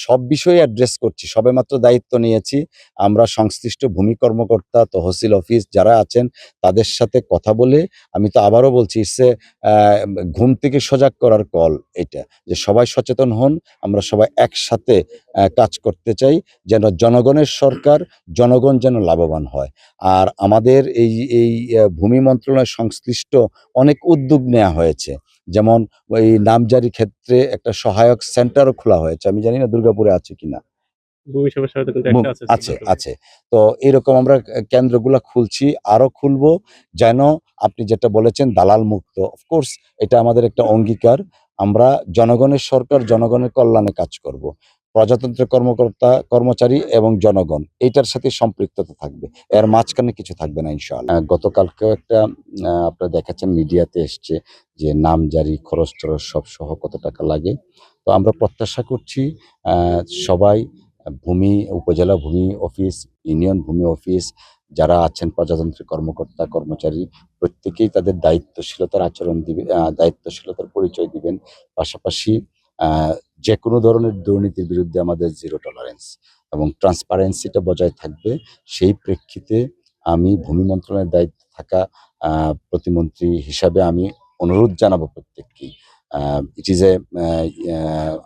সব বিষয়ে অ্যাড্রেস করছি। সবেমাত্র দায়িত্ব নিয়েছি। আমরা সংশ্লিষ্ট ভূমি কর্মকর্তা, তহসিল অফিস যারা আছেন তাদের সাথে কথা বলে আমি তো আবারও বলছি ঘুম থেকে সজাগ করার কল এটা। যে সবাই সচেতন হন, আমরা সবাই একসাথে কাজ করতে চাই যেন জনগণের সরকার, জনগণ যেন লাভবান হয়। আর আমাদের এই ভূমি মন্ত্রণালয় সংশ্লিষ্ট অনেক উদ্যোগ নেয়া হয়েছে। যেমন ওই নামজারি ক্ষেত্রে একটা সহায়ক সেন্টারও খোলা হয়েছে। আমি জানি না দুর্গাপুরে আছে কিনা? ভূমি সমস্যা হয়তো কিন্তু একটা আছে আছে, সিলেক্টরে। আছে। তো এরকম আমরা কেন্দ্রগুলা খুলছি, আরো খুলবো যেন আপনি যেটা বলেছেন দালাল মুক্ত। অফকোর্স এটা আমাদের একটা অঙ্গীকার। আমরা জনগণের সরকার, জনগণের কল্যাণে কাজ করব। প্রজাতন্ত্রের কর্মকর্তা, কর্মচারী এবং জনগণ এইটার সাথে সম্পৃক্ততা থাকবে। এর মাঝখানে কিছু থাকবে না ইনশাআল্লাহ। গতকালকেও একটা আপনারা দেখাচ্ছেন মিডিয়াতে এসছে যে নামজারি, খরচ-টরচ সব সহ কত টাকা লাগে। তো আমরা প্রত্যাশা করছি সবাই উপজেলা ভূমি অফিস, ইউনিয়ন ভূমি অফিস যারা আছেন প্রজাতন্ত্রের কর্মকর্তা, কর্মচারী প্রত্যেকেই তাদের দায়িত্বশীলতার পরিচয় দিবেন। পাশাপাশি আ যেকোনো ধরনের দুর্নীতির বিরুদ্ধে আমাদের জিরো টলারেন্স এবং ট্রান্সপারেন্সিটা বজায় থাকবে। সেই প্রেক্ষিতে আমি ভূমি মন্ত্রণালয়ের দায়িত্বে থাকা আ প্রতিমন্ত্রী হিসাবে আমি অনুরোধ জানাবো প্রত্যেককেই। আ ইট ইস এ আ ইয়া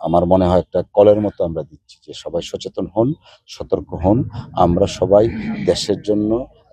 আমার মনে হয় একটা কলের মতো আমরা দিচ্ছি যে সবাই সচেতন হন, সতর্ক হন। আমরা সবাই দেশের জন্য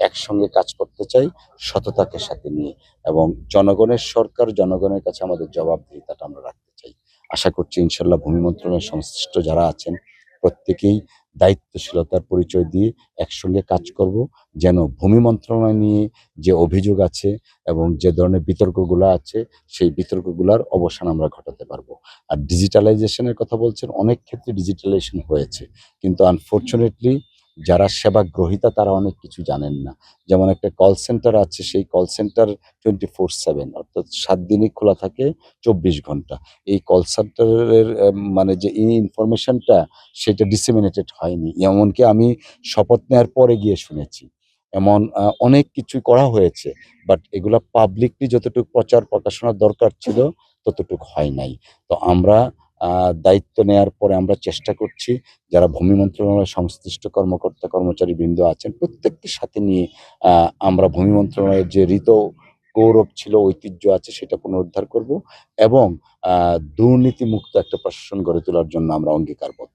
একসঙ্গে কাজ করতে চাই, সততাকে সাথে নিয়ে এবং জনগণের সরকার, জনগণের কাছে আমাদের জবাবদিহিতাটা আমরা রাখতে চাই। আশা করছি ইনশাআল্লাহ ভূমি মন্ত্রণালয়ের সংশ্লিষ্ট যারা আছেন প্রত্যেকেই দায়িত্বশীলতার পরিচয় দিয়ে একসঙ্গে কাজ করব। যেন ভূমি মন্ত্রণালয় নিয়ে যে অভিযোগ আছে এবং যে ধরনের বিতর্কগুলা আছে সেই বিতর্কগুলার অবসান আমরা ঘটাতে পারবো। আর ডিজিটালাইজেশনের কথা বলছেন, অনেক ক্ষেত্রে ডিজিটালাইজেশন হয়েছে। কিন্তু আনফরচুনেটলি যারা সেবা গ্রহীতা তারা অনেক কিছু জানেন না। যেমন একটা কল সেন্টার আছে, সেই কল সেন্টার 24/7 অর্থাৎ ৭ দিনই খোলা থাকে ২৪ ঘন্টা। এই কল সেন্টারের মানে যে ইনফরমেশনটা সেটা ডিসেমিনেটেড হয়নি। এমনকি আমি শপথ নেয়ার পরে গিয়ে শুনেছি। এমন অনেক কিছুই করা হয়েছে। বাট এগুলা পাবলিকলি যতটুকু প্রচার প্রকাশনার দরকার ছিল ততটুক হয় নাই। তো আমরা দায়িত্ব নেয়ার পরে আমরা চেষ্টা করছি যারা ভূমি মন্ত্রণালয়ের সংশ্লিষ্ট কর্মকর্তা কর্মচারীবৃন্দ আছেন প্রত্যেককে সাথে নিয়ে আ আমরা ভূমি মন্ত্রণালয়ের যে গৌরব ছিল, ঐতিহ্য আছে সেটা পুনরুদ্ধার করব এবং আ দুর্নীতিমুক্ত একটা প্রশাসন গড়ে তোলার জন্য আমরা অঙ্গীকারবদ্ধ।